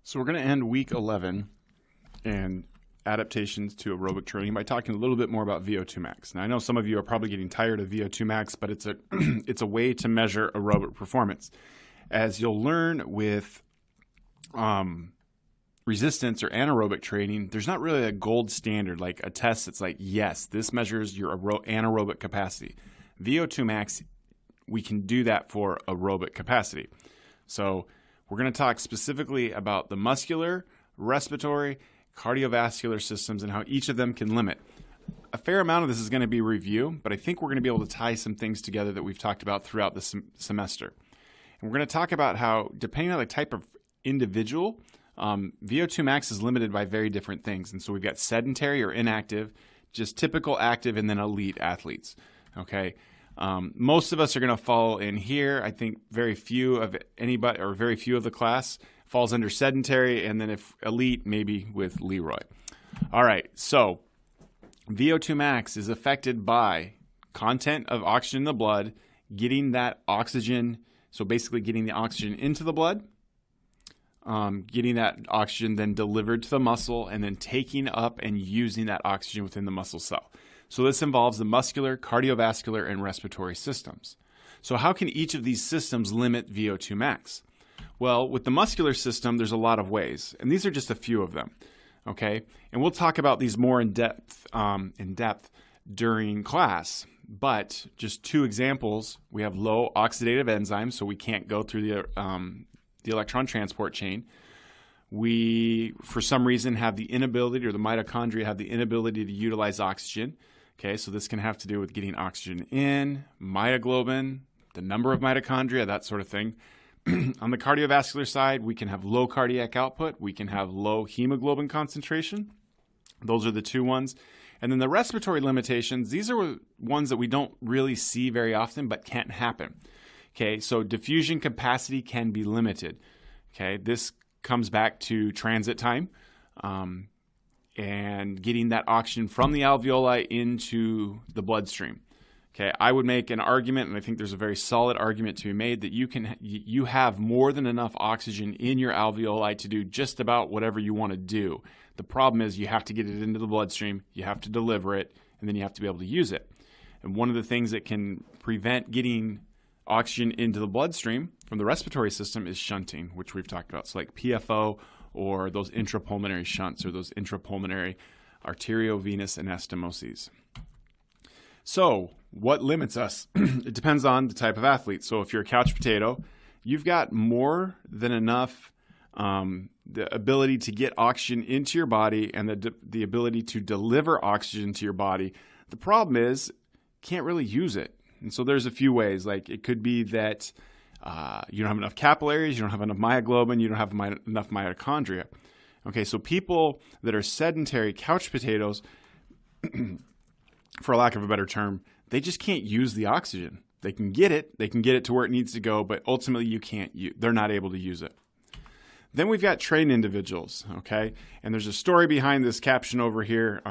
So we're going to end week 11 and adaptations to aerobic training by talking a little bit more about VO2MAX. Now I know some of you are probably getting tired of VO2MAX, but it's a it's a way to measure aerobic performance. As you'll learn with resistance or anaerobic training, there's not really a gold standard, like a test that's like, yes, this measures your anaerobic capacity. VO2MAX, we can do that for aerobic capacity. So we're going to talk specifically about the muscular, respiratory, cardiovascular systems and how each of them can limit. A fair amount of this is going to be review, but I think we're going to be able to tie some things together that we've talked about throughout the semester. And we're going to talk about how, depending on the type of individual, VO2MAX is limited by very different things. And so we've got sedentary or inactive, just typical active, and then elite athletes. Okay. Most of us are going to fall in here. I think very few of anybody or very few of the class falls under sedentary, and then if elite, maybe with Leroy. All right, so VO2MAX is affected by content of oxygen in the blood, getting that oxygen, so basically getting the oxygen into the blood, getting that oxygen then delivered to the muscle, and then taking up and using that oxygen within the muscle cell. So this involves the muscular, cardiovascular, and respiratory systems. So how can each of these systems limit VO2MAX? Well, with the muscular system, there's a lot of ways, and these are just a few of them, okay? And we'll talk about these more in depth during class, but just two examples. We have low oxidative enzymes, so we can't go through the electron transport chain. We, for some reason, have the inability, or the mitochondria have the inability to utilize oxygen. Okay, so this can have to do with getting oxygen in, myoglobin, the number of mitochondria, that sort of thing. On the cardiovascular side, we can have low cardiac output. We can have low hemoglobin concentration. Those are the two ones. And then the respiratory limitations, these are ones that we don't really see very often, but can't happen. Okay, so diffusion capacity can be limited. Okay, this comes back to transit time and getting that oxygen from the alveoli into the bloodstream. Okay, I would make an argument, and I think there's a very solid argument to be made, that you have more than enough oxygen in your alveoli to do just about whatever you want to do. The problem is you have to get it into the bloodstream, you have to deliver it, and then you have to be able to use it. And one of the things that can prevent getting oxygen into the bloodstream from the respiratory system is shunting, which we've talked about. So like PFO or those intrapulmonary shunts or those intrapulmonary arteriovenous anastomoses. So what limits us? It depends on the type of athlete. So if you're a couch potato, you've got more than enough the ability to get oxygen into your body and the ability to deliver oxygen to your body. The problem is can't really use it. And so there's a few ways. Like it could be that you don't have enough capillaries, you don't have enough myoglobin, you don't have enough mitochondria. Okay, so people that are sedentary couch potatoes, for lack of a better term, they just can't use the oxygen. They can get it to where it needs to go, but ultimately they're not able to use it. Then we've got trained individuals, okay? And there's a story behind this caption over here.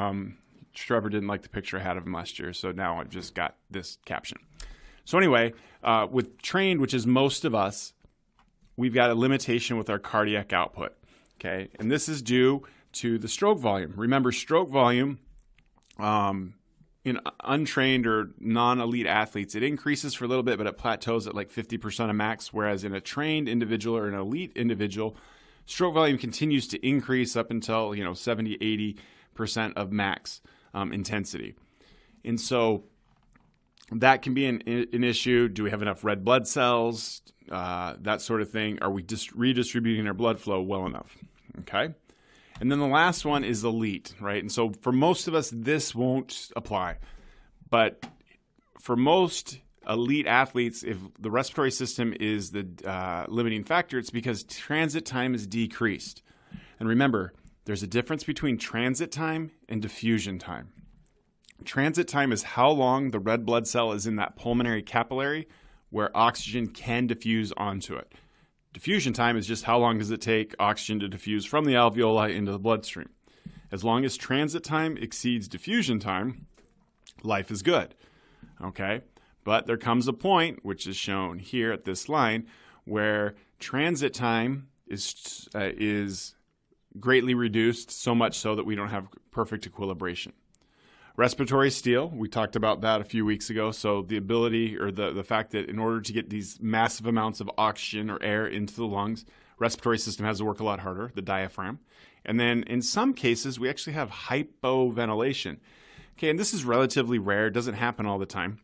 Trevor didn't like the picture I had of him last year, so now I've just got this caption. So anyway, with trained, which is most of us, we've got a limitation with our cardiac output, okay? And this is due to the stroke volume. Remember, stroke volume in untrained or non-elite athletes, it increases for a little bit, but it plateaus at like 50% of max, whereas in a trained individual or an elite individual, stroke volume continues to increase up until 70, 80% of max intensity. And so that can be an issue. Do we have enough red blood cells? That sort of thing. Are we just redistributing our blood flow well enough? Okay. And then the last one is elite, right? And so for most of us, this won't apply. But for most elite athletes, if the respiratory system is the limiting factor, it's because transit time is decreased. And remember, there's a difference between transit time and diffusion time. Transit time is how long the red blood cell is in that pulmonary capillary where oxygen can diffuse onto it. Diffusion time is just how long does it take oxygen to diffuse from the alveoli into the bloodstream. As long as transit time exceeds diffusion time, life is good, okay? But there comes a point, which is shown here at this line, where transit time is greatly reduced, so much so that we don't have perfect equilibration. Respiratory steal, we talked about that a few weeks ago. So the ability or the fact that in order to get these massive amounts of oxygen or air into the lungs, respiratory system has to work a lot harder, the diaphragm. And then in some cases, we actually have hypoventilation. Okay, and this is relatively rare. It doesn't happen all the time.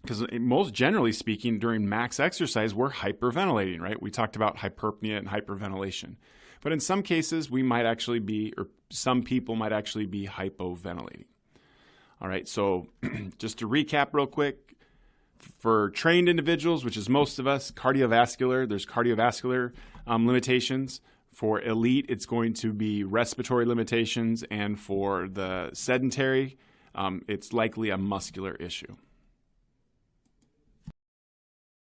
Because most generally speaking, during max exercise, we're hyperventilating, right? We talked about hyperpnea and hyperventilation. But in some cases, we might actually be, or some people might actually be hypoventilating. All right, so just to recap real quick, for trained individuals, which is most of us, there's cardiovascular limitations. For elite, it's going to be respiratory limitations. And for the sedentary, it's likely a muscular issue.